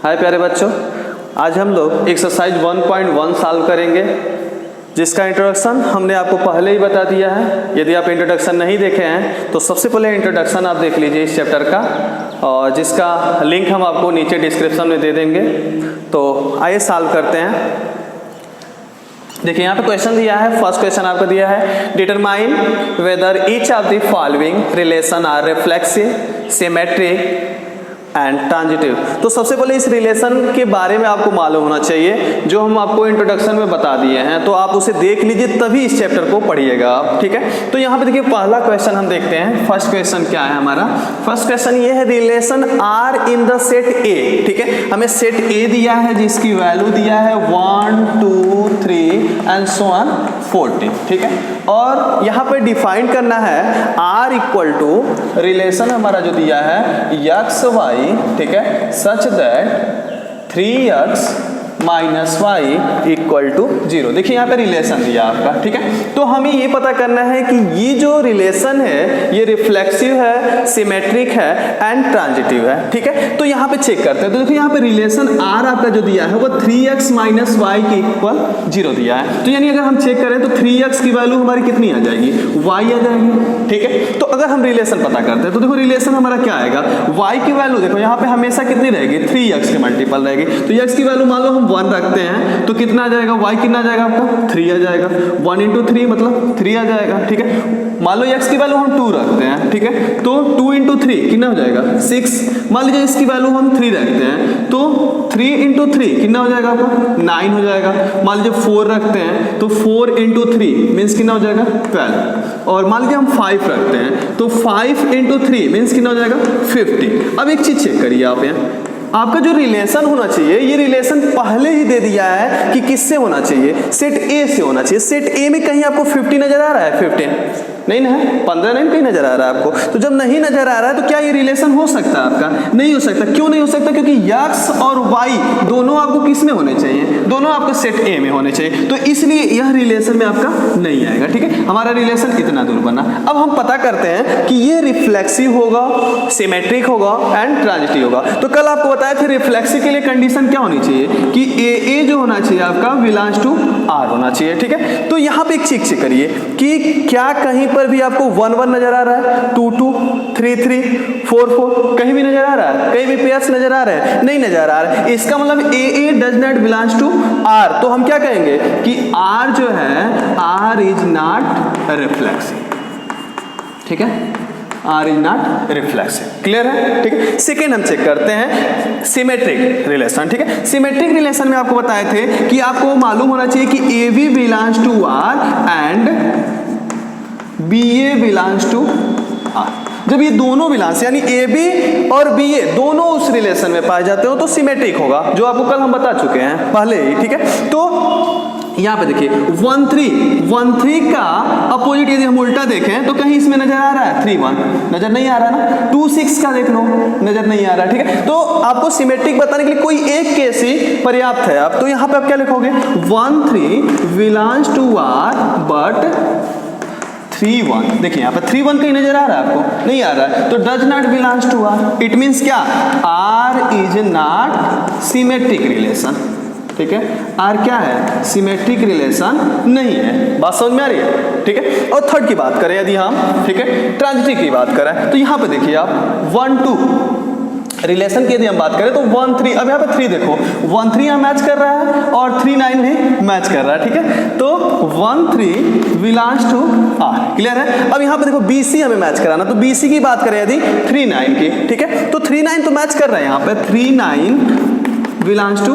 हाय प्यारे बच्चों, आज हम लोग एक्सरसाइज 1.1 सॉल्व करेंगे, जिसका इंट्रोडक्शन हमने आपको पहले ही बता दिया है। यदि आप इंट्रोडक्शन नहीं देखे हैं तो सबसे पहले इंट्रोडक्शन आप देख लीजिए इस चैप्टर का, और जिसका लिंक हम आपको नीचे डिस्क्रिप्शन में दे देंगे। तो आइए सॉल्व करते हैं। देखिए यहाँ पे क्वेश्चन दिया है। फर्स्ट क्वेश्चन आपको दिया है, determine whether each of the following relation are reflexive, symmetric and transitive. तो सबसे पहले इस रिलेशन के बारे में आपको मालूम होना चाहिए, जो हम आपको इंट्रोडक्शन में बता दिए हैं। तो आप उसे देख लीजिए, तभी इस चैप्टर को पढ़िएगा आप, ठीक है। तो यहाँ पे देखिए पहला क्वेश्चन हम देखते हैं। फर्स्ट क्वेश्चन क्या है हमारा? फर्स्ट क्वेश्चन ये है, relation R in the set A, ठीक है। हमें सेट ए दिया है जिसकी वैल्यू दिया है 1 2 3 एंड सो ऑन 40, ठीक है। और यहाँ पे डिफाइन करना है आर इक्वल टू रिलेशन हमारा जो दिया है एक्स वाई, ठीक है, such that 3x minus Y equal to 0। देखिए यहाँ पे रिलेशन दिया आपका, ठीक है। तो हमें ये पता करना है कि ये जो रिलेशन है ये रिफ्लेक्सिव है, सिमेट्रिक है एंड ट्रांजिटिव है, ठीक है। तो यहाँ पे चेक करते हैं। तो देखिए यहाँ पे रिलेशन आर आपका जो दिया है वो 3x माइनस वाई के इक्वल 0 दिया है। तो यानी अगर हम चेक करें तो 3x की वैल्यू हमारी कितनी आ जाएगी? y आ जाएगी, ठीक है। तो अगर हम रिलेशन पता करते हैं तो देखो रिलेशन हमारा क्या आएगा? y की वैल्यू देखो यहाँ पे हमेशा कितनी रहेगी? 3x के मल्टीपल रहेगी। तो x की वैल्यू मान लो हम 1 रखते हैं तो कितना आ जाएगा? y कितना आ जाएगा आपका? 3 आ जाएगा। 1 इंटू 3 मतलब 3 आ जाएगा, ठीक है। मान लो x की वैल्यू हम 2 रखते हैं, ठीक है। तो 2 इंटू 3 कितना हो जाएगा? 6। मान लीजिए इसकी वैल्यू हम 3 रखते हैं तो 3 इंटू 3 कितना हो जाएगा आपका? 9 हो जाएगा। मान लीजिए 4 रखते हैं तो 4 इंटू 3 मीन्स कितना हो जाएगा? 12। और मान लीजिए हम 5 रखते हैं तो 5 इंटू 3 मीन्स कितना हो जाएगा? 50। अब एक चीज चेक करिए आप, यहाँ आपका जो रिलेशन होना चाहिए, ये रिलेशन पहले ही दे दिया है कि किससे होना चाहिए? सेट ए से होना चाहिए। सेट ए में कहीं आपको 50 नजर आ रहा है? 15 नहीं ना है, 15 नहीं कहीं नजर आ रहा है आपको। तो जब नहीं नजर आ रहा है तो क्या ये रिलेशन हो सकता है आपका? नहीं हो सकता। क्यों नहीं हो सकता? क्योंकि x और y दोनों आपको किस में होने चाहिए? दोनों आपको सेट ए में होने चाहिए। तो इसलिए यह रिलेशन में आपका नहीं आएगा, ठीक है। हमारा रिलेशन इतना दूर बना। अब हम पता करते हैं कि ये रिफ्लेक्सिव होगा, सिमेट्रिक होगा एंड ट्रांजिटिव होगा। तो कल आपको बताया था रिफ्लेक्सिव के लिए कंडीशन क्या होनी चाहिए कि ए जो होना चाहिए आपका बिलोंग्स टू आर होना चाहिए, ठीक है। तो यहाँ पे एक चीज चेक करिए कि क्या कहीं पर भी आपको 1 1 नजर आ रहा है? 2 2 3 3 4 4 कहीं भी नजर आ रहा है? कहीं भी पेयर्स नजर आ रहे हैं? नहीं नजर आ रहा है। इसका मतलब a does not belongs to R. तो हम क्या कहेंगे कि आर जो है आर इज नॉट रिफ्लेक्सिव, ठीक है। R is not reflexive. Clear है, ठीक है। सेकेंड हम चेक करते हैं सिमेट्रिक रिलेशन, ठीक है। सिमेट्रिक रिलेशन में आपको बताए थे कि आपको मालूम होना चाहिए कि A B belongs to R and B A belongs to R. जब ये दोनों बिलोंग्स यानी ए बी और बी ए दोनों उस रिलेशन में पाए जाते हो तो सिमेट्रिक होगा, जो आपको कल हम बता चुके हैं पहले ही, ठीक है। तो यहाँ पे देखिए 1 3 का अपोजिट यदि हम उल्टा देखें तो कहीं इसमें नजर आ रहा है? 3 1 नजर नहीं आ रहा ना। 2 6 का देख लो, नजर नहीं आ रहा, ठीक है। तो आपको सिमेट्रिक बताने के लिए कोई एक केस ही पर्याप्त है। आप तो यहाँ पे आप क्या लिखोगे? 1 3 बिलोंग्स टू आर बट 3 1। देखिए यहाँ पे 3 1 कहीं नजर आ रहा है आपको? नहीं आ रहा है। तो does not belongs to R. It means क्या? R is not symmetric relation, ठीक है। आर क्या है? सिमेट्रिक रिलेशन नहीं है। बात समझ में आ रही है, ठीक है। और थर्ड की बात करें यदि हम, ठीक है, ट्रांजिटिव की बात करें तो यहाँ पे देखिए आप 1 2 रिलेशन की यदि हम बात करें तो 1 3। अब यहाँ पे 3 देखो, 1 3 यहाँ मैच कर रहा है और 3 9 भी मैच कर रहा है, ठीक है। तो 1 3 बिलोंग्स टू आर। क्लियर है। अब यहाँ पे देखो BC हमें मैच कराना, तो BC की बात करें यदि 3 9 की, ठीक है। तो 3 9 तो मैच कर रहा है यहाँ पे, 3 9 बिलोंग्स टू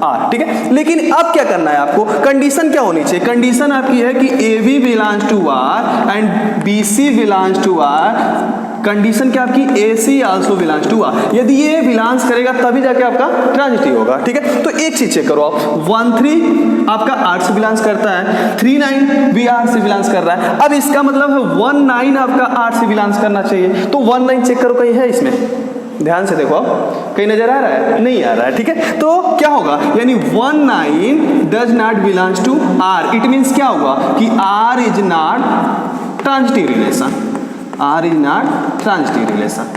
आर, ठीक है। लेकिन अब क्या करना है आपको? कंडीशन क्या होनी चाहिए? कंडीशन आपकी है कि A B belongs to R and BC belongs to R. Condition क्या आपकी? AC also belongs to R. यदि ये बिलोंग्स करेगा तभी जाके आपका ट्रांजिटिव होगा, ठीक है। तो एक चीज चेक करो आप, 1 3 आपका आर से बिलोंग्स करता है, 3 9 भी आर से बिलोंग्स कर रहा है। अब इसका मतलब है 1 9 आपका आर से बिलोंग्स करना चाहिए। तो 1 9 चेक करो कहीं है इसमें? ध्यान से देखो, कहीं नजर आ रहा है? नहीं आ रहा है, ठीक है। तो क्या होगा? यानी 1 9 does not belongs to R. It means क्या होगा कि R is not transitive relation. R is not transitive relation.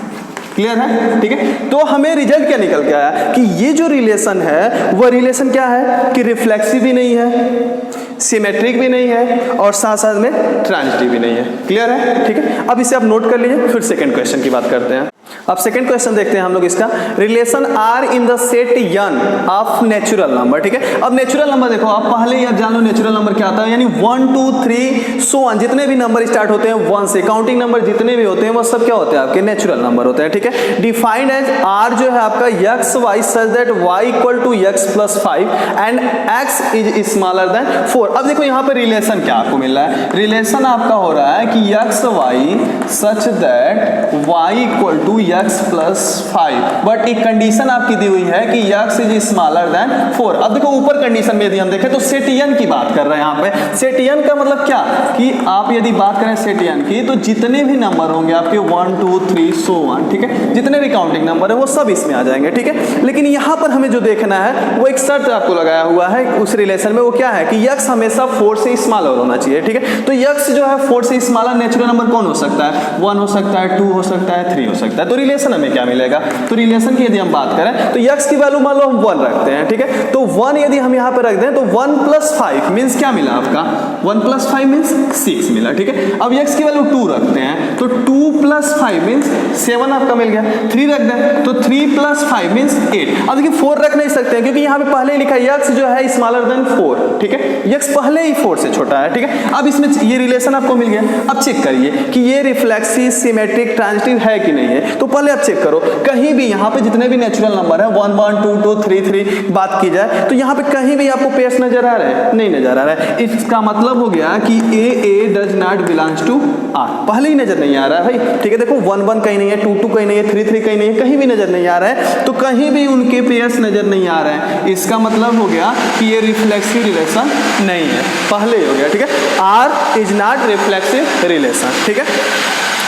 Clear है? ठीक है, तो हमें रिजल्ट क्या निकल के आया कि ये जो रिलेशन है वह रिलेशन क्या है कि रिफ्लेक्सिव भी नहीं है, सिमेट्रिक भी नहीं है और साथ साथ में ट्रांजिटिव भी नहीं है। क्लियर है? ठीक है, अब इसे आप नोट कर लीजिए, फिर सेकंड क्वेश्चन की बात करते हैं। अब सेकंड क्वेश्चन देखते हैं हम लोग इसका, relation R in the set n of natural number. ठीक है, अब नेचुरल नंबर देखो, आप पहले ही आप जान लो नेचुरल नंबर क्या होता है, यानी 1 2 3 सो ऑन, जितने भी नंबर स्टार्ट होते हैं 1 से, काउंटिंग नंबर जितने भी होते हैं वो सब क्या होते हैं आपके नेचुरल नंबर होते हैं। ठीक है, डिफाइंड एज आर जो है आपका x y such that y equal to x plus 5 and x is smaller than 4। अब देखो यहाँ पे रिलेशन क्या आपको मिल रहा है, रिलेशन आपका हो रहा है कि x y such that y equal to x plus 5, but एक कंडीशन आपकी दी हुई है कि x इज स्मॉलर देन 4। अब देखो ऊपर कंडीशन में यदि हम देखें तो सेट n की बात कर रहे हैं यहाँ पे। सेट n का मतलब क्या कि आप यदि बात करें सेट n की तो जितने भी नंबर होंगे आपके 1 2 3 सो ऑन, ठीक है, जितने भी काउंटिंग नंबर है वो सब इसमें आ जाएंगे। ठीक है, लेकिन यहाँ पर हमें जो देखना है वो एक शर्त आपको लगाया हुआ है उस रिलेशन में, वो क्या है कि x हमेशा 4 से स्मॉलर होना चाहिए। ठीक है, तो x जो है 4 से स्मॉलर नेचुरल नंबर कौन हो सकता है, 1 हो सकता है, 2 हो सकता है, 3 हो सकता है। तो रिलेशन हमें क्या मिलेगा, तो रिलेशन की यदि हम बात करें तो x की वैल्यू मान लो हम 1 रखते हैं। ठीक है, तो 1 यदि हम यहाँ पे रख दें तो 1 प्लस 5 मीन्स क्या मिला आपका, 1 प्लस 5 मीन्स 6 मिला। ठीक है, अब x की वैल्यू 2 रखते हैं तो 2 प्लस 5 मीन्स 7 आपका मिल गया। 3 रख दें तो 3 प्लस 5 मीन्स 8। अब देखिए 4 रख नहीं सकते हैं क्योंकि यहाँ पे पहले ही लिखा है x जो है स्मॉलर देन 4। ठीक है, x पहले ही 4 से छोटा है। ठीक है, अब इसमें ये रिलेशन आपको मिल गया। अब चेक करिए कि ये रिफ्लेक्सिव, सिमेट्रिक, ट्रांजिटिव है कि नहीं है। तो पहले आप चेक करो, कहीं भी यहाँ पे जितने भी नेचुरल नंबर है 1 1 2 2 3 3 बात की जाए तो यहाँ पे कहीं भी आपको पेयर्स नजर आ रहा है, नहीं नजर आ रहा है। इसका मतलब हो गया कि a does not belongs to r, पहले ही नजर नहीं आ रहा है भाई। ठीक है, देखो 1 1 कहीं नहीं है, 2 2 कहीं नहीं है, 3 3 कहीं नहीं है, कहीं भी नजर नहीं आ रहा है। तो कहीं भी उनके पेयर्स नजर नहीं आ रहे हैं, इसका मतलब हो गया कि ये रिफ्लेक्सिव रिलेशन नहीं है, पहले ही हो गया। ठीक है, r is not reflexive relation. ठीक है,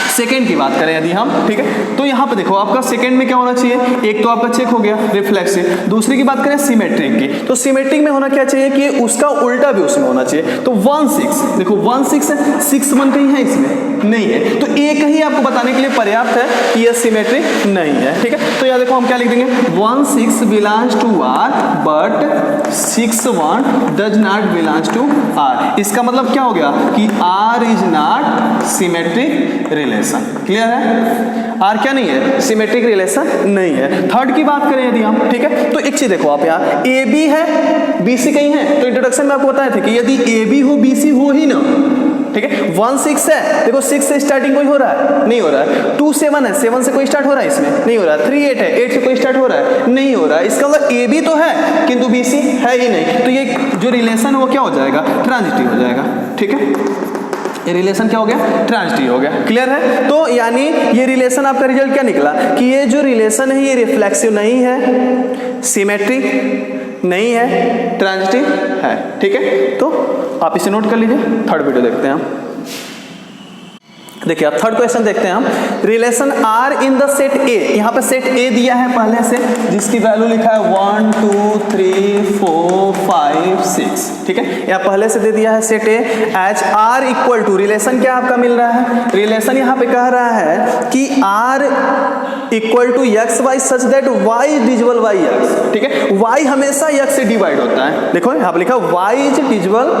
सेकेंड की बात करें यदि हम, ठीक है, तो यहाँ पे देखो आपका सेकेंड में क्या होना चाहिए, एक तो आपका चेक हो गया रिफ्लेक्सिव, दूसरी की बात करें सिमेट्रिक की, तो सिमेट्रिक में होना क्या चाहिए कि उसका उल्टा भी उसमें होना चाहिए। तो 1 6 देखो 1 6 है, 6 1 कहीं है इसमें नहीं है, तो एक ही आपको बताने के लिए पर्याप्त है कि यह सिमेट्रिक नहीं है। ठीक है, तो यहाँ देखो हम क्या लिख देंगे, 1 6 belongs to r but 6 1 does not belongs to r। इसका मतलब क्या हो गया कि r is not symmetric relation. Clear है, आर क्या नहीं है, सिमेट्रिक रिलेशन नहीं है। थर्ड की बात करें यदि हम, ठीक है, तो एक चीज देखो आप यहाँ ए बी है, बी सी कहीं है, तो इंट्रोडक्शन में आपको बताए थे कि यदि ए बी हो बी सी हो ही ना। ठीक है, 1 6 है, देखो 6 से स्टार्टिंग कोई हो रहा है, नहीं हो रहा है। 2 7 है, 7 से कोई स्टार्ट हो रहा है इसमें, नहीं हो रहा है। 3 8 है, 8 से कोई स्टार्ट हो रहा है, नहीं हो रहा है। इसका मतलब ए बी तो है किंतु बी सी है ही नहीं, तो ये जो रिलेशन है वो क्या हो जाएगा, ट्रांजिटिव हो जाएगा। ठीक है, ये रिलेशन क्या हो गया, ट्रांजिटिव हो गया। क्लियर है, तो यानी ये रिलेशन आपका रिजल्ट क्या निकला कि ये जो रिलेशन है ये रिफ्लेक्सिव नहीं है, सिमेट्रिक नहीं है, ट्रांजिटिव है। ठीक है, तो आप इसे नोट कर लीजिए। थर्ड वीडियो देखते हैं हम। देखिए अब थर्ड क्वेश्चन देखते हैं हम, relation R in the set A. यहाँ पे सेट ए दिया है पहले से, जिसकी वैल्यू लिखा है 1 2 3 4 5 6। ठीक है, यहाँ पहले से दे दिया है set A as R equal to, relation क्या आपका मिल रहा है, रिलेशन यहाँ पे कह रहा है कि R equal to x Y such that Y divisible by X. ठीक है, वाई हमेशा एक्स से डिवाइड होता है, देखो यहाँ पे लिखा Y is divisible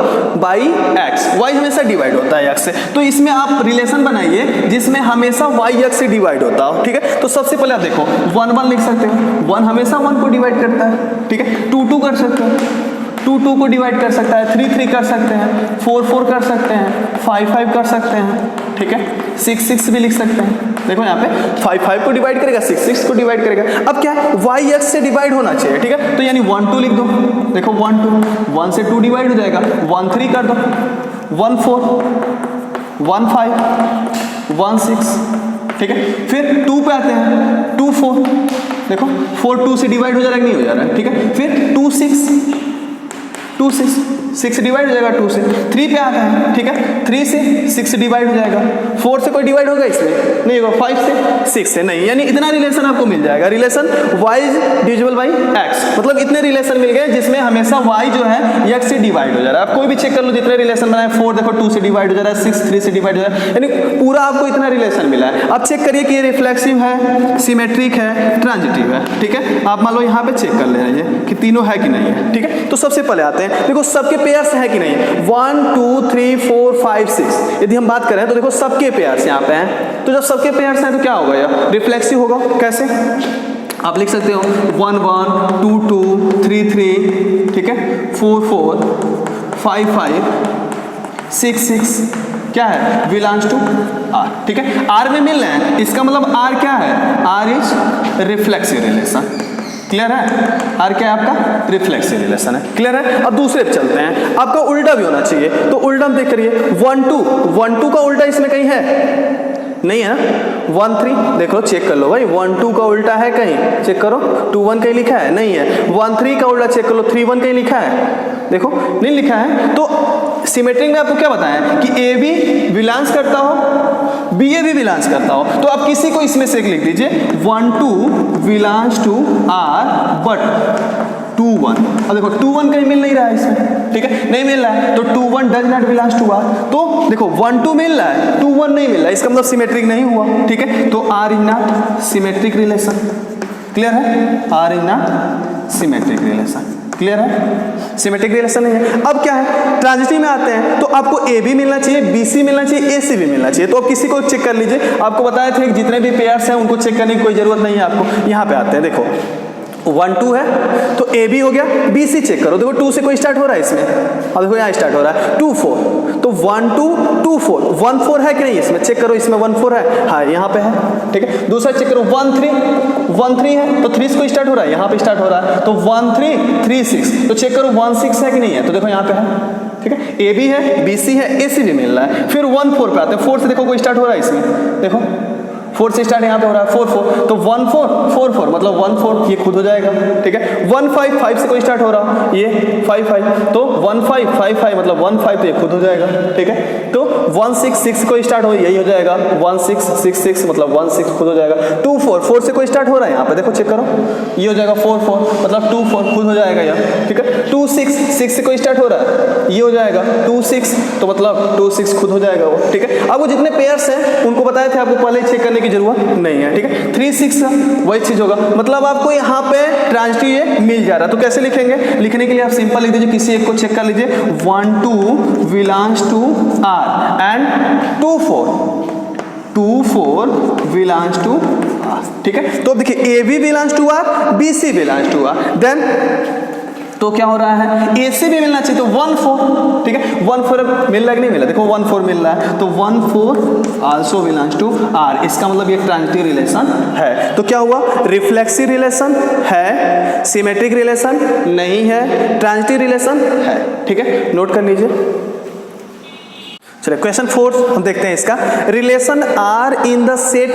by X, Y हमेशा डिवाइड होता है एक्स से। तो इसमें आप रिलेशन बनाइए जिसमें हमेशा वाई एक्स से डिवाइड होता हो। ठीक है, तो सबसे पहले आप देखो 1 1 लिख सकते हो, 1 हमेशा 1 को डिवाइड करता है। ठीक है, 2 2 कर सकते हो, 2 2 को डिवाइड कर सकता है, 3 3 कर सकते हैं, 4 4 कर सकते हैं, 5 5 कर सकते हैं। ठीक है, 6 6 भी लिख सकते हैं। देखो यहाँ पे 5 5 को डिवाइड करेगा, 6 6 को डिवाइड करेगा। अब क्या है, वाई एक्स से डिवाइड होना चाहिए। ठीक है, तो यानी 1 2 लिख दो, देखो 1 2, 1 से 2 डिवाइड हो जाएगा, 1 3 कर दो, 1 4 1 5 1 6। ठीक है, फिर 2 पे आते हैं, 2 4, देखो 4 2 से डिवाइड हो जा रहा है, नहीं हो जा रहा है। ठीक है, फिर 2 6 2 से 6 डिवाइड हो जाएगा 2 से। 3 पे आता है, ठीक है, 3 से 6 डिवाइड हो जाएगा। 4 से कोई डिवाइड होगा इसमें नहीं होगा, 5 से 6 से नहीं, यानी इतना रिलेशन आपको मिल जाएगा। Relation y divisible by x, मतलब इतने रिलेशन मिल गए जिसमें हमेशा y जो है x से डिवाइड हो जा रहा है। आप कोई भी चेक कर लो, जितने रिलेशन बनाए, 4 देखो 2 से डिवाइड हो जा रहा है, 6 3 से डिवाइड हो जा रहा है, यानी पूरा आपको इतना रिलेशन मिला है। अब चेक करिए कि ये रिफ्लेक्सिव है, सिमेट्रिक है, ट्रांजिटिव है, ठीक है। आप मान लो यहाँ पे चेक कर ले रहे हैं कि तीनों है कि नहीं है, ठीक है। तो सबसे पहले आते हैं, देखो सबके पेयर्स है कि नहीं, 1 2 3 4 5 6, यदि हम बात करें तो देखो सबके पेयर्स यहाँ पे हैं। तो जब सबके पेयर्स हैं तो क्या होगा, यार रिफ्लेक्सिव होगा। कैसे आप लिख सकते हो, 1 1 2 2 3 3, ठीक है, 4 4 5 5 6 6, क्या है, बिलोंग्स टू आर, ठीक है। आर में मिल रहे हैं, इसका मतलब आर क्या है, R is reflexive relation. Clear है, आर क्या है आपका, रिफ्लेक्सिव रिलेशन है। क्लियर है। अब दूसरे पे चलते हैं, आपका उल्टा भी होना चाहिए। तो उल्टा हम देख करिए, 1 2 का उल्टा इसमें कहीं है नहीं है ना। 1 3 देख लो, चेक कर लो भाई, 1 2 का उल्टा है कहीं, चेक करो। 2 1 कहीं लिखा है नहीं है। 1 3 का उल्टा चेक कर लो, 3 1 कहीं लिखा है, देखो नहीं लिखा है। तो सिमेट्रिक में आपको क्या बताया कि ए बी बिलोंग्स करता हो, बी ए भी बिलोंग्स करता हो। तो आप किसी को इसमें से एक लिख दीजिए, 1 2 बिलोंग्स टू आर बट 2 1। अब देखो 2 1 कहीं मिल नहीं रहा है इसमें, ठीक है, नहीं मिल रहा है। तो 2 1 does not belongs to R. तो देखो 1 2 मिल रहा है, 2 1 नहीं मिल रहा है, इसका मतलब सिमेट्रिक नहीं हुआ, ठीक है। तो R is not symmetric relation. Clear है, R is not symmetric relation. Clear है, सिमेट्रिक रिलेशन नहीं है। अब क्या है, ट्रांजिटिव में आते हैं, तो आपको ए बी मिलना चाहिए, बी सी मिलना चाहिए, ए सी भी मिलना चाहिए। तो आप किसी को चेक कर लीजिए, आपको बताए थे जितने भी पेयर्स हैं उनको चेक करने की कोई जरूरत नहीं है आपको। यहाँ पे आते हैं, देखो 1 2 है तो ए बी हो गया, बी सी चेक करो, देखो 2 से कोई स्टार्ट हो रहा है इसमें, अब देखो यहाँ स्टार्ट हो रहा है 2 4, तो 1 2 2 4, 1 4 है कि नहीं इसमें, चेक करो इसमें 1 4 है, हाँ यहाँ पे है, ठीक है। दूसरा चेक करो 1 3 है, तो 3 से कोई स्टार्ट हो रहा है, यहाँ पे स्टार्ट हो रहा है, तो 1 3 3 6, तो चेक करो 1 6 है कि नहीं है, तो देखो यहाँ पे है, ठीक है। ए बी है, बी सी है, ए सी भी मिल रहा है। फिर 1 4 पे आते हैं, 4 से देखो कोई स्टार्ट हो रहा है इसमें, देखो 4 से स्टार्ट यहाँ पे हो रहा है 4 4, तो 1 4 4 4 मतलब 1 4, ये खुद हो जाएगा, ठीक है। 1 5 5 से कोई स्टार्ट हो रहा है, ये 5 5, तो 1 5 5 5 मतलब 1 5, तो ये खुद हो जाएगा, ठीक है। तो 1 6 6 कोई स्टार्ट हो, यही हो जाएगा 1 6 6 6 मतलब 1 6 खुद हो जाएगा। 2 4 4 से कोई स्टार्ट हो रहा है यहाँ पे, देखो चेक करो, ये हो जाएगा 4 4 मतलब 2 4 खुद हो जाएगा यह, ठीक है। 2 6 6 से कोई स्टार्ट हो रहा है, ये हो जाएगा 2 6, तो मतलब 2 6 खुद हो जाएगा वो, ठीक है। अब वो जितने पेयर्स हैं उनको बताए थे, आपको पहले चेक करने की जरूरत नहीं है, ठीक है। 3 6 वही चीज होगा, मतलब आपको यहाँ पे ट्रांजिटिव ये मिल जा रहा है। तो कैसे लिखेंगे, लिखने के लिए आप सिंपल लिख दीजिए, किसी एक को चेक कर लीजिए, 1 2 belongs to R and 2 4 belongs to R, ठीक है। तो देखिए A B belongs to R, B C belongs to R, then तो क्या हो रहा है, ए सी भी मिलना चाहिए, तो 1 4, ठीक है। 1 4 मिल रहा है कि नहीं मिला, देखो 1 4 मिल रहा है, तो 1 4 आल्सो बिलोंग्स टू आर, इसका मतलब ये ट्रांजिटिव रिलेशन है। तो क्या हुआ, रिफ्लेक्सिव रिलेशन है, सिमेट्रिक रिलेशन नहीं है, ट्रांजिटिव रिलेशन है, ठीक है, नोट कर लीजिए। चलिए क्वेश्चन 4 हम देखते हैं इसका, relation R in the set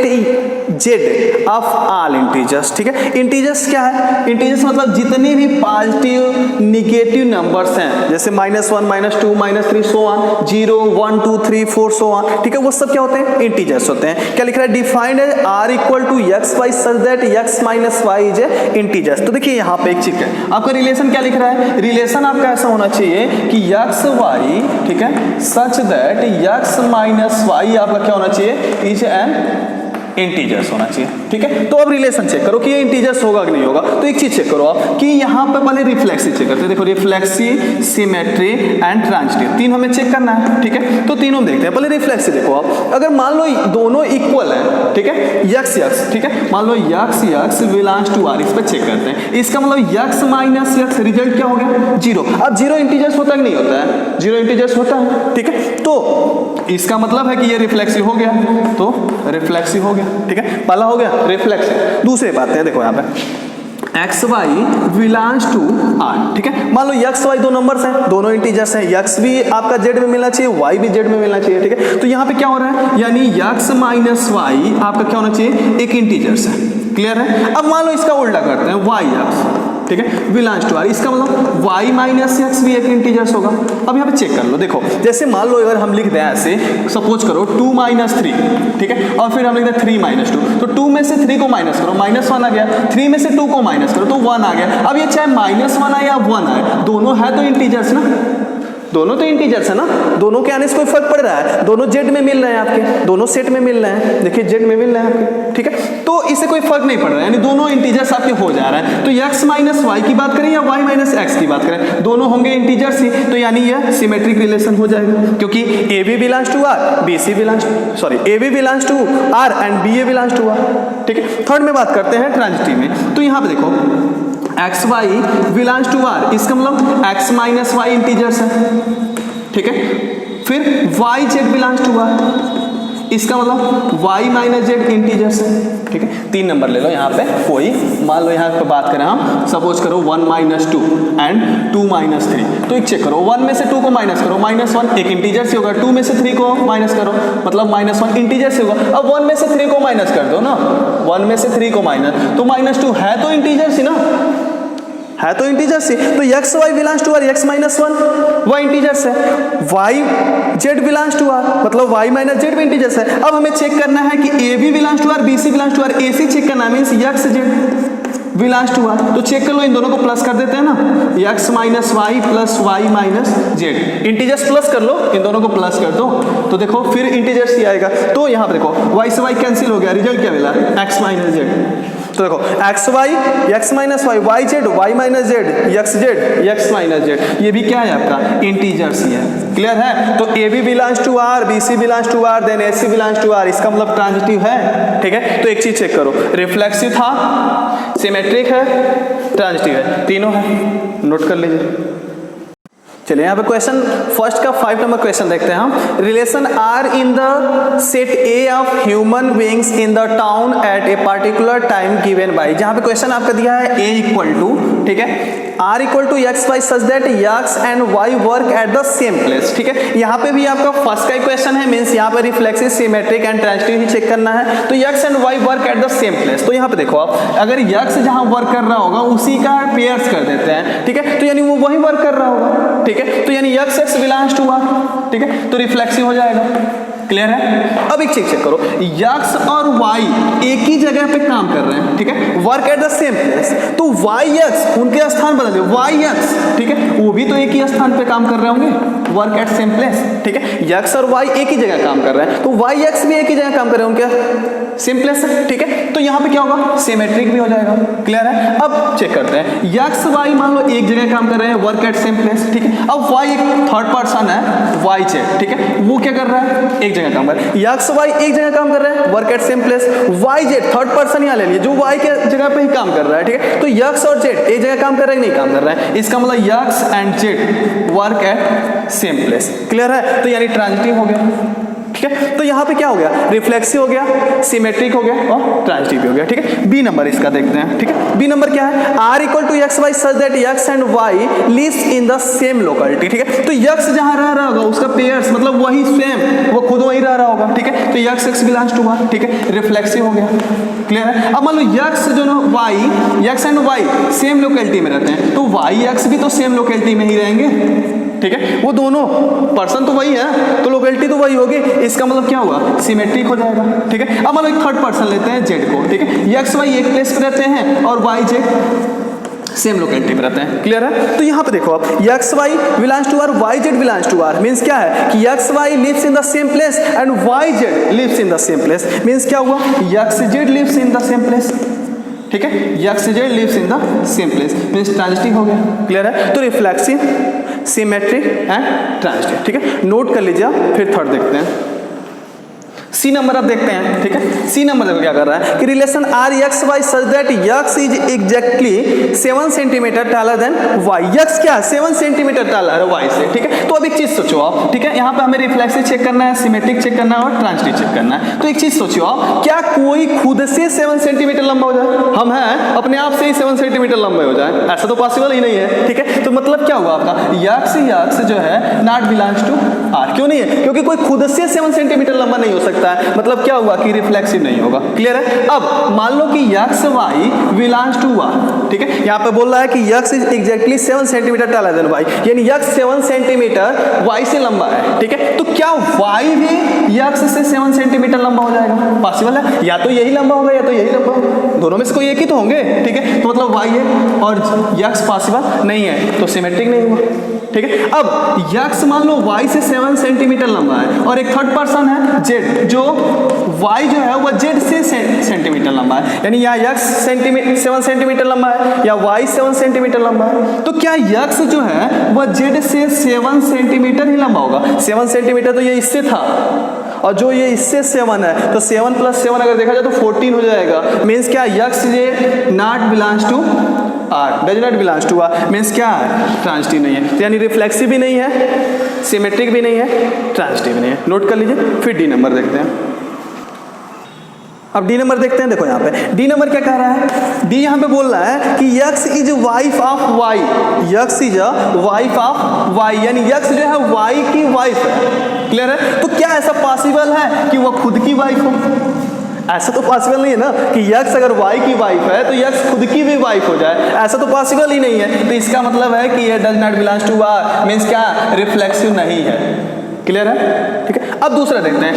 Z of all integers, ठीक है। इंटीजर्स क्या है, इंटीजर्स मतलब जितने भी पॉजिटिव निगेटिव नंबर्स हैं, जैसे -1 -2 -3 सो ऑन, 0 1 2 3 4 सो ऑन, ठीक है, वो सब क्या होते हैं, इंटीजर्स होते हैं। क्या लिख रहा है, defined as R equal to x Y such that X minus Y is a integers. तो देखिए यहाँ पे एक चीज है, आपका रिलेशन क्या लिख रहा है, रिलेशन आपका ऐसा होना चाहिए कि एक्स वाई, ठीक है, such that x minus Y आपका क्या होना चाहिए, इज एन इंटीजर्स होना चाहिए, ठीक है। तो अब रिलेशन चेक करो कि ये इंटीजर्स होगा कि नहीं होगा। तो एक चीज चेक करो आप कि यहाँ पे पहले रिफ्लेक्सिव चेक करते हैं, देखो रिफ्लेक्सिव, सिमेट्री एंड ट्रांजिटिव, तीन हमें चेक करना है, ठीक है। तो तीनों देखते हैं, पहले रिफ्लेक्सिव देखो आप, अगर मान लो दोनों इक्वल है, ठीक है, यक्स यक्स, ठीक है, मान लो x x belongs to R, इस पर चेक करते हैं, इसका मतलब यक्स माइनस यक्स, रिजल्ट क्या हो गया, 0। अब 0 इंटीजर्स होता है कि नहीं होता है, 0 इंटीजर्स होता है, ठीक है। तो इसका मतलब है कि ये रिफ्लेक्सिव हो गया, तो रिफ्लेक्सिव हो गया, ठीक है, पहला हो गया रिफ्लेक्सिव। दूसरे बात है, देखो यहाँ पे x y belongs to R, ठीक है। मान लो एक्स वाई दो नंबर्स हैं, दोनों इंटीजर्स हैं, एक्स भी आपका जेड में मिलना चाहिए, वाई भी जेड में मिलना चाहिए, ठीक है। तो यहाँ पे क्या हो रहा है, यानी एक्स माइनस वाई आपका क्या होना चाहिए, एक इंटीजर्स है, क्लियर है। अब मान लो इसका उल्टा करते हैं, वाई एक्स, ठीक है, बिलोंग्स टू आर। इसका मतलब y माइनस एक्स भी एक इंटीजर्स होगा। अब यहाँ पे चेक कर लो, देखो जैसे मान लो अगर हम लिख दें ऐसे, सपोज करो 2 माइनस 3, ठीक है, और फिर हम लिख दें 3 माइनस 2, तो 2 में से 3 को माइनस करो, -1 आ गया, 3 में से 2 को माइनस करो तो 1 आ गया। अब ये चाहे -1 आए या 1 आए, दोनों है तो इंटीजर्स ना, दोनों तो इंटीजर्स है ना, दोनों के आने से कोई फर्क पड़ रहा है, दोनों जेड में मिल रहे हैं आपके, दोनों सेट में मिल रहे हैं, देखिए जेड में मिल रहे हैं आपके, ठीक है, तो इससे कोई फर्क नहीं पड़ रहा है, यानी दोनों इंटीजर्स आपके हो जा रहा है। तो x माइनस वाई की बात करें या y माइनस एक्स की बात करें, दोनों होंगे इंटीजर्स ही, तो यानी यह सिमेट्रिक रिलेशन हो जाएगा, क्योंकि a B belongs to R, B C belongs, sorry a B belongs to R and B A belongs to R, ठीक है। थर्ड में बात करते हैं ट्रांजिटिव में, तो यहाँ पे देखो x y belongs to R, इसका मतलब एक्स माइनस वाई इंटीजर्स है, ठीक है, फिर y z belongs to R, इसका मतलब y माइनस जेड इंटीजर्स है, ठीक है। 3 नंबर ले लो यहाँ पे, कोई मान लो यहाँ पे बात करें हम, सपोज करो 1 माइनस 2 एंड 2 माइनस 3, तो एक चेक करो, 1 में से 2 को माइनस करो, -1 एक इंटीजर से होगा, 2 में से 3 को माइनस करो, मतलब -1 इंटीजर से होगा। अब 1 में से 3 को माइनस कर दो ना, 1 में से 3 को माइनस, तो -2 है तो इंटीजर से ना, है तो इंटीजर से, तो x y belongs to R, x minus 1 वह इंटीजर्स है, y z belongs to R, मतलब वाई माइनस जेड भी इंटीजर्स है। अब हमें चेक करना है कि A B belongs to R, B C belongs to R, a c check करना means x z belongs to R, तो चेक कर लो, इन दोनों को प्लस कर देते हैं ना, x minus y plus y minus z, integers plus कर लो, इन दोनों को प्लस कर दो, तो देखो फिर इंटीजर्स ही आएगा। तो यहाँ पे देखो वाई से वाई कैंसिल हो गया, रिजल्ट क्या मिला, एक्स माइनस जेड, तो देखो x y, x minus y, y z, y minus z, x z, x minus z, ये भी क्या है आपका इंटीजर्स ही है। क्लियर है, तो a B belongs to R, B C belongs to R, then a c belongs to R, इसका मतलब ट्रांजिटिव है, ठीक है। तो एक चीज चेक करो, रिफ्लेक्सिव था, सिमेट्रिक है, ट्रांजिटिव है, तीनों है, नोट कर लीजिए। चलिए यहाँ पे क्वेश्चन फर्स्ट का 5 नंबर क्वेश्चन देखते हैं हम। Relation R in the set A of human beings in the town at a particular time given by, जहाँ पे क्वेश्चन आपका दिया है ए इक्वल टू, ठीक है, R equal to x Y such that x and y work at the same place, ठीक है। यहाँ पे भी आपका फर्स्ट का क्वेश्चन है, मीन्स यहाँ पे रिफ्लेक्सिव, सिमेट्रिक एंड ट्रांजिटिव ही चेक करना है, तो x and y work at the same place. तो यहाँ पे देखो आप, अगर एक्स जहाँ वर्क कर रहा होगा उसी का पेयर्स कर देते हैं, ठीक है, तो यानी वो वही वर्क कर रहा होगा, ठीक है, तो यानी x x belongs to R, ठीक है, तो रिफ्लेक्सिव हो जाएगा। क्लियर है। अब एक चीज चेक करो, एक्स और वाई एक ही जगह पे काम कर रहे हैं, ठीक है, work at the same place, तो वाई एक्स उनके स्थान बदल दे, वाई एक्स, ठीक है, वो भी तो एक ही स्थान पे काम कर रहे होंगे, वर्क एट सेम प्लेस, ठीक है, एक्स और वाई एक ही जगह काम कर रहे हैं, तो वाई एक्स भी एक ही जगह काम कर रहे हैं, उनके सेम प्लेस है, ठीक है, तो यहाँ पे क्या होगा, सिमेट्रिक भी हो जाएगा। क्लियर है। अब चेक करते हैं, एक्स वाई मान लो एक जगह काम कर रहे हैं, वर्क एट सेम प्लेस, ठीक है, अब वाई एक थर्ड पर्सन है, वाई जेड, ठीक है, वो क्या कर रहा है, एक जगह काम कर रहा है, एक्स वाई एक जगह काम कर रहे हैं, work at same place, y z third person यहाँ ले लिए जो वाई के जगह पे ही काम कर रहा है, ठीक है, तो एक्स और जेड एक जगह काम कर रहे हैं, नहीं काम कर रहा है, इसका मतलब x and Z work at same place. Clear है, तो यानी ट्रांजिटिव हो गया, ठीक है, तो यहाँ पे क्या हो गया, रिफ्लेक्सिव हो गया, सिमेट्रिक हो गया और ट्रांजिटिव हो गया, ठीक है। बी नंबर इसका देखते हैं, ठीक है, बी नंबर क्या है, R equal to x Y such that x and y lives in the same locality, ठीक है, तो एक्स जहाँ रह रहा होगा उसका पेयर्स मतलब वही सेम, वो खुद वही रह रहा होगा, ठीक है, तो x x belongs to y, ठीक है, रिफ्लेक्सिव हो गया। क्लियर है। अब मान लो एक्स जो ना y, x and y same locality में रहते हैं, तो वाई एक्स भी तो सेम लोकेलिटी में ही रहेंगे, ठीक है, वो दोनों पर्सन तो वही है, तो लोकेलिटी तो वही होगी, इसका मतलब क्या हुआ, सिमेट्रिक हो जाएगा, ठीक है। अब मान लो एक थर्ड पर्सन लेते हैं जेड को, ठीक है, एक्स वाई एक प्लेस पे रहते हैं और वाई जेड सेम लोकेलिटी पे रहते हैं। क्लियर है। तो यहाँ पे देखो आप, x y belongs to R, y z belongs to R, means क्या है कि x y lives in the same place and y z lives in the same place, means क्या हुआ, x z lives in the same place, ठीक है, x z lives in the same place, means transitive हो गया। Clear है। तो reflexive, symmetric and transitive, ठीक है, नोट कर लीजिए। फिर थर्ड देखते हैं, सी नंबर आप देखते हैं, ठीक है, सी नंबर देखो क्या कर रहा है कि relation R x Y such that x is exactly 7 centimetre taller than y, x क्या है 7 सेंटीमीटर टैलर है वाई से, ठीक है। तो अब एक चीज सोचो आप, ठीक है, यहाँ पे हमें रिफ्लेक्सिव चेक करना है, सिमेट्रिक चेक करना है और ट्रांजिटिव चेक करना है। तो एक चीज सोचो आप, क्या कोई खुद से 7 सेंटीमीटर लंबा हो जाए, हम हैं अपने आप से ही 7 सेंटीमीटर लंबे हो जाए, ऐसा तो पॉसिबल ही नहीं है, ठीक है। तो मतलब क्या हुआ आपका, एक्स जो है नॉट बिलोंग्स टू आर, क्यों नहीं है, क्योंकि कोई खुद से 7 सेंटीमीटर लंबा नहीं हो सकता, सकता है, मतलब क्या हुआ कि रिफ्लेक्सिव नहीं होगा। क्लियर है। अब मान लो कि x y belongs to y, ठीक है, यहाँ पे बोल रहा है कि x is exactly 7 centimetre taller than y, यानी यक्स 7 सेंटीमीटर वाई से लंबा है, ठीक है, तो क्या वाई भी यक्स से 7 सेंटीमीटर लंबा हो जाएगा? पॉसिबल है, या तो यही लंबा होगा या तो यही लंबा होगा, दोनों में से कोई एक ही तो होंगे, ठीक है, तो मतलब वाई है और यक्स पॉसिबल नहीं है, तो सिमेट्रिक नहीं हुआ, ठीक है। अब यक्स मान लो y से 7 सेंटीमीटर लंबा है और एक थर्ड पर्सन है z, जो y जो है वह z से सेंटीमीटर लंबा है, यानी यहाँ यक्स 7 सेंटीमीटर लंबा है या y 7 सेंटीमीटर लंबा है, तो क्या यक्स जो है वह z से 7 सेंटीमीटर ही लंबा होगा? 7 सेंटीमीटर तो ये इससे था और जो ये इससे 7 है, तो 7 + 7 अगर देखा जाए तो 14 हो जाएगा। मीन्स क्या, x j not belongs to R, does not belongs to R, means क्या है, ट्रांजिटिव नहीं है, तो यानी रिफ्लेक्सिव भी नहीं है, सिमेट्रिक भी नहीं है, ट्रांजिटिव भी नहीं है। नोट कर लीजिए। फिर डी नंबर देखते हैं। अब डी नंबर देखते हैं। देखो यहाँ पे डी नंबर क्या कह रहा है, डी यहाँ पे बोल रहा है कि x is wife of y, x is wife of y, यानी यक्स जो है वाई की वाइफ है। क्लियर है। तो क्या ऐसा पॉसिबल है कि वह खुद की वाइफ हो? ऐसा तो पॉसिबल नहीं है ना कि यक्स अगर वाई की वाइफ है तो यक्स खुद की भी वाइफ हो जाए, ऐसा तो पॉसिबल ही नहीं है। तो इसका मतलब है कि ये does not belongs to R, means क्या, रिफ्लेक्सिव नहीं है। क्लियर है, ठीक है। अब दूसरा देखते हैं,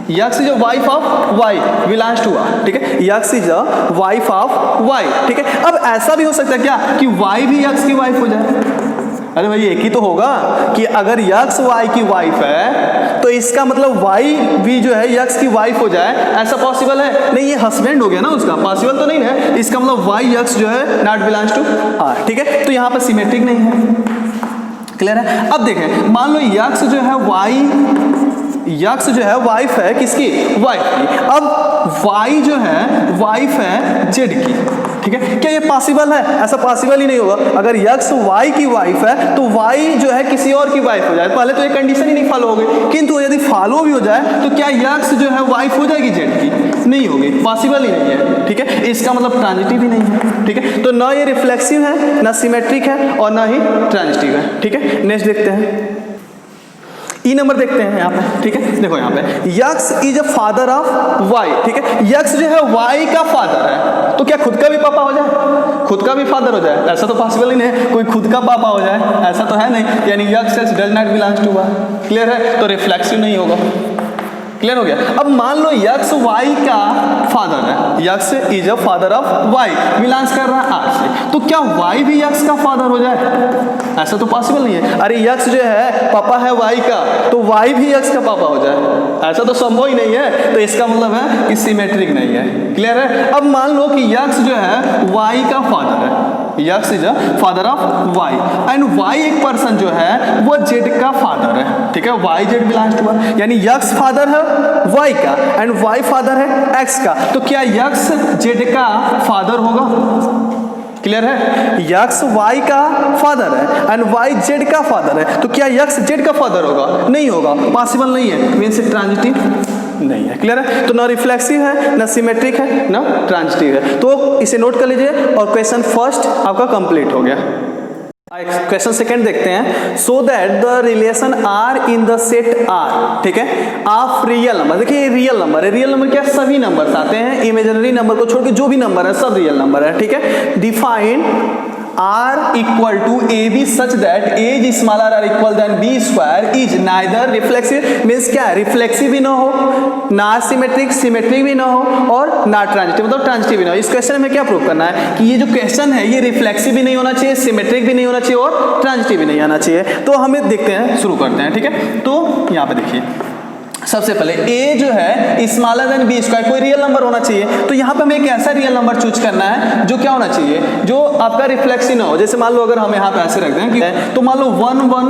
x is wife of y belongs to R, ठीक है, x is wife of y, ठीक है। अब ऐसा भी हो सकता है क्या कि वाई भी यक्स की वाइफ हो जाए? अरे भाई एक ही तो होगा कि अगर यक्स वाई की वाइफ है तो इसका मतलब वाई भी जो है यक्स की वाइफ हो जाए, ऐसा पॉसिबल है? नहीं, ये हस्बैंड हो गया ना उसका, पॉसिबल तो नहीं है। इसका मतलब वाई यक्स जो है नॉट बिलोंग्स टू आर, ठीक है, तो यहाँ पर सिमेट्रिक नहीं है। क्लियर है। अब देखें, मान लो यक्स जो है वाई, यक्स जो है वाइफ है किसकी, वाइफ की। अब वाई जो है वाइफ है जेड की, ठीक है, क्या ये पॉसिबल है? ऐसा पॉसिबल ही नहीं होगा। अगर यक्स वाई की वाइफ है तो वाई जो है किसी और की वाइफ हो जाए, पहले तो ये कंडीशन ही नहीं फॉलो हो गई, किंतु यदि फॉलो भी हो जाए तो क्या यक्स जो है वाइफ हो जाएगी जेड की? नहीं होगी, पॉसिबल ही नहीं है, ठीक है। इसका मतलब ट्रांजिटिव ही नहीं है, ठीक है। तो ना ये रिफ्लेक्सिव है, ना सिमेट्रिक है और ना ही ट्रांजिटिव है, ठीक है। नेक्स्ट देखते हैं, ई नंबर देखते हैं यहाँ पे, ठीक है। देखो यहाँ पे x is a father of y, ठीक है, यक्स जो है वाई का फादर है, तो क्या खुद का भी पापा हो जाए? खुद का भी फादर हो जाए? ऐसा तो पॉसिबल ही नहीं है, कोई खुद का पापा हो जाए, ऐसा तो है नहीं, यानी x does not belongs to y. Clear है, तो रिफ्लेक्सिव नहीं होगा। क्लियर हो गया। अब मान लो यक्स वाई का फादर है, x is a father of y, belongs कर रहा है आर से, तो क्या वाई भी यक्स का फादर हो जाए? ऐसा तो पॉसिबल नहीं है। अरे यक्स जो है पापा है वाई का, तो वाई भी यक्स का पापा हो जाए, ऐसा तो संभव ही नहीं है। तो इसका मतलब है कि सिमेट्रिक नहीं है। क्लियर है। अब मान लो कि यक्स जो है वाई का फादर है, x is a father of y and y एक पर्सन जो है वो जेड का फादर है, ठीक है, y z belongs to R, यानी यक्स फादर है वाई का एंड वाई फादर है एक्स का, तो क्या यक्स जेड का फादर होगा? क्लियर है। यक्स वाई का फादर है एंड वाई जेड का फादर है, तो क्या यक्स जेड का फादर होगा? नहीं होगा, पॉसिबल नहीं है, मीन्स ट्रांजिटिव नहीं है। क्लियर है। तो ना रिफ्लेक्सिव है, ना सिमेट्रिक है, ना ट्रांजिटिव है। तो इसे नोट कर लीजिए और क्वेश्चन फर्स्ट आपका कंप्लीट हो गया। क्वेश्चन सेकंड देखते हैं। So that the relation R in the set R, ठीक है, ऑफ रियल नंबर। देखिए ये रियल नंबर है, रियल नंबर क्या, सभी नंबर्स आते हैं, इमेजिनरी नंबर को छोड़ के जो भी नंबर है सब रियल नंबर है, ठीक है। Define R equal to AB such that A is smaller or equal than B square is neither reflexive, means क्या, रिफ्लेक्सिव भी ना हो, ना सिमेट्रिक, सिमेट्रिक भी ना हो और ना ट्रांजिटिव, मतलब ट्रांजिटिव भी ना हो। इस क्वेश्चन में क्या प्रूव करना है कि ये जो क्वेश्चन है ये रिफ्लेक्सिव भी नहीं होना चाहिए, सिमेट्रिक भी नहीं होना चाहिए और ट्रांजिटिव भी नहीं आना चाहिए। तो हमें देखते हैं, शुरू करते हैं, ठीक है। तो यहाँ पे देखिए सबसे पहले a जो है स्मॉलर देन बी स्क्वायर, कोई रियल नंबर होना चाहिए। तो यहाँ पे हमें एक ऐसा रियल नंबर चूज करना है जो क्या होना चाहिए, जो आपका रिफ्लेक्सिव ना हो। जैसे मान लो अगर हम यहाँ पे ऐसे रख दें कि तो मान लो 1 1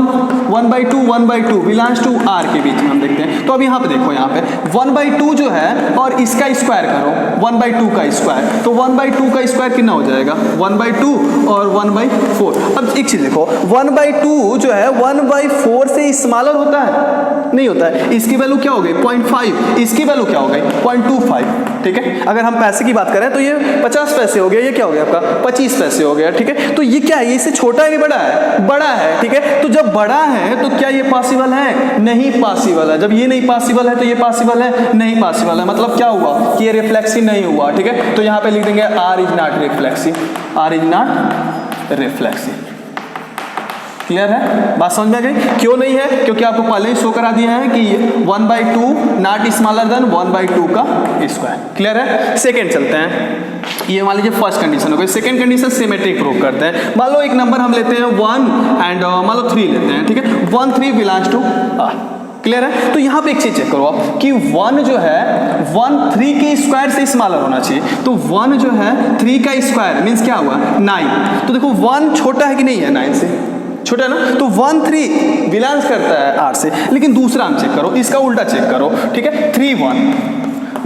1/2 1/2 बिलोंग्स टू r के बीच में हम देखते हैं। तो अब यहाँ पे देखो, यहाँ पे 1/2 जो है और इसका स्क्वायर करो, 1/2 का स्क्वायर, तो 1/2 का स्क्वायर कितना हो जाएगा, 1/2 और 1/4। अब एक चीज देखो, 1/2 जो है 1/4 से स्मॉलर होता है? नहीं होता है। इसकी वैल्यू क्या हो गई 0.5, इसकी वैल्यू क्या हो गई 0.25, ठीक है। अगर हम पैसे की बात करें तो ये 50 पैसे हो गया, ये क्या हो गया आपका 25 पैसे हो गया, ठीक है। तो ये क्या है, इससे छोटा है कि बड़ा है, बड़ा है, ठीक है। तो जब बड़ा है तो क्या ये पॉसिबल है, नहीं पॉसिबल है। जब ये नहीं पॉसिबल है तो ये पॉसिबल है, नहीं पॉसिबल है। मतलब क्या हुआ कि ये रिफ्लेक्सिव नहीं हुआ, ठीक है। तो यहाँ पे लिख देंगे R is not reflexive, R is not reflexive. Clear है, बात समझ में आ गई। क्यों नहीं है, क्योंकि आपको पहले ही शो करा दिया है कि 1/2 नॉट स्मॉलर देन 1/2 का स्क्वायर। क्लियर है। सेकंड चलते हैं, ये मान लीजिए फर्स्ट कंडीशन हो गई। सेकंड कंडीशन सिमेट्रिक प्रूव करते हैं। मान लो एक नंबर हम लेते हैं 1 एंड मान लो 3 लेते हैं, ठीक है। 1 3 बिलोंग्स टू आर। क्लियर है। तो यहाँ पे एक चीज चेक करो आप कि 1 जो है 1 3 के स्क्वायर से स्मॉलर होना चाहिए। तो 1 जो है 3 का स्क्वायर मीन्स क्या हुआ 9। तो देखो 1 छोटा है कि नहीं है 9 से, छोटा है ना। तो 1 3 बिलोंग्स करता है आर से। लेकिन दूसरा हम चेक करो, इसका उल्टा चेक करो, ठीक है। 3 1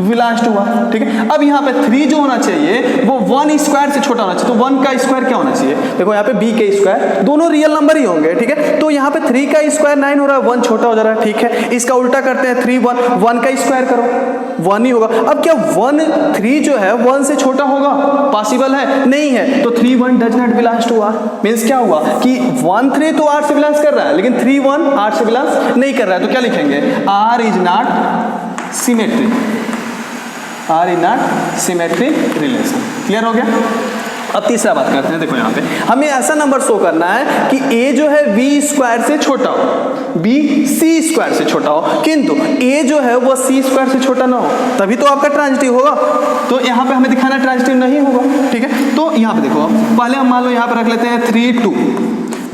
बिलोंग्स टू 1, ठीक है। अब यहाँ पे 3 जो होना चाहिए वो 1 स्क्वायर से छोटा होना चाहिए। तो 1 का स्क्वायर क्या होना चाहिए, देखो यहाँ पे b के स्क्वायर, दोनों रियल नंबर ही होंगे, ठीक है। तो यहाँ पे 3 का स्क्वायर 9 हो रहा है, 1 छोटा हो जा रहा है, ठीक है। इसका उल्टा करते हैं 3 1, 1 का स्क्वायर करो 1 ही होगा। अब क्या 1 3 जो है 1 से छोटा होगा, पॉसिबल है, नहीं है। तो 3 1 does not belongs to R. Means क्या हुआ कि 1 3 तो आर से बिलोंग्स कर रहा है, लेकिन 3 1 आर से बिलोंग्स नहीं कर रहा है। तो क्या लिखेंगे, R is not symmetric, R is not symmetric relation. Clear हो गया। अब तीसरा बात करते हैं। देखो यहाँ पे हमें ऐसा नंबर शो करना है कि a जो है v स्क्वायर से छोटा हो, b c स्क्वायर से छोटा हो, किंतु a जो है वो c स्क्वायर से छोटा ना हो, तभी तो आपका ट्रांजिटिव होगा। तो यहाँ पे हमें दिखाना ट्रांजिटिव नहीं होगा, ठीक है। तो यहाँ पे देखो पहले हम मान लो यहाँ पे रख लेते हैं 3 2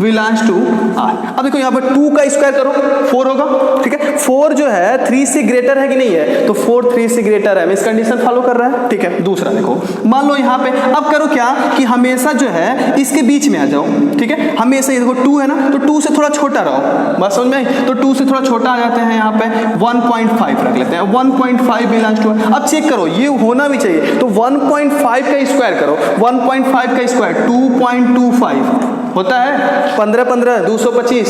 बिलोंग्स टू आर। अब देखो यहाँ पर 2 का स्क्वायर करो 4 होगा, ठीक है। 4 जो है 3 से ग्रेटर है कि नहीं है, तो 4 3 से ग्रेटर है, इस कंडीशन फॉलो कर रहा है, ठीक है। दूसरा देखो मान लो यहाँ पे अब करो क्या कि हमेशा जो है इसके बीच में आ जाओ, ठीक है। हमेशा ये देखो 2 है ना, तो 2 से थोड़ा छोटा रहो, बस समझ में आई। तो 2 से थोड़ा छोटा आ जाते हैं, यहाँ पे 1.5 रख लेते हैं, 1.5 बिलोंग्स टू आर। अब चेक करो ये होना भी चाहिए, तो 1.5 का स्क्वायर करो, 1.5 का स्क्वायर 2.25 होता है, 15 15 225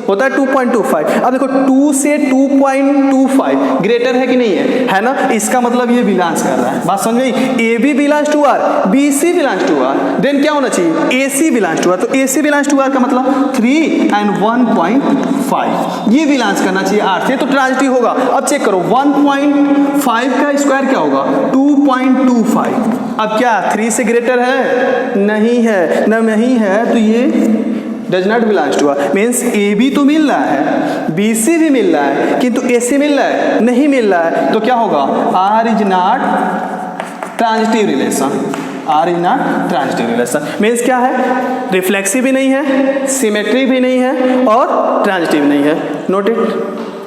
होता है 2.25। अब देखो 2 से 2.25 ग्रेटर है कि नहीं है ना। इसका मतलब ये बिलोंग्स कर रहा है, बात समझ गई। A B belongs to R, B C belongs to R, then क्या होना चाहिए a c belongs to R. तो a c belongs to R का मतलब 3 एंड 1.5 ये बिलोंग्स करना चाहिए आर से, तो ट्रांजिटिव होगा। अब चेक करो 1.5 का स्क्वायर क्या होगा 2.25। अब क्या 3 से ग्रेटर है, नहीं है ना, नहीं है, तो ये does not belongs to R. Means a b तो मिल रहा है, बी सी भी मिल रहा है, किंतु ए सी मिल रहा है, नहीं मिल रहा है। तो क्या होगा R is not transitive relation, R is not transitive relation. Means क्या है, रिफ्लेक्सिव भी नहीं है, सिमेट्री भी नहीं है और ट्रांजिटिव नहीं है। Note it.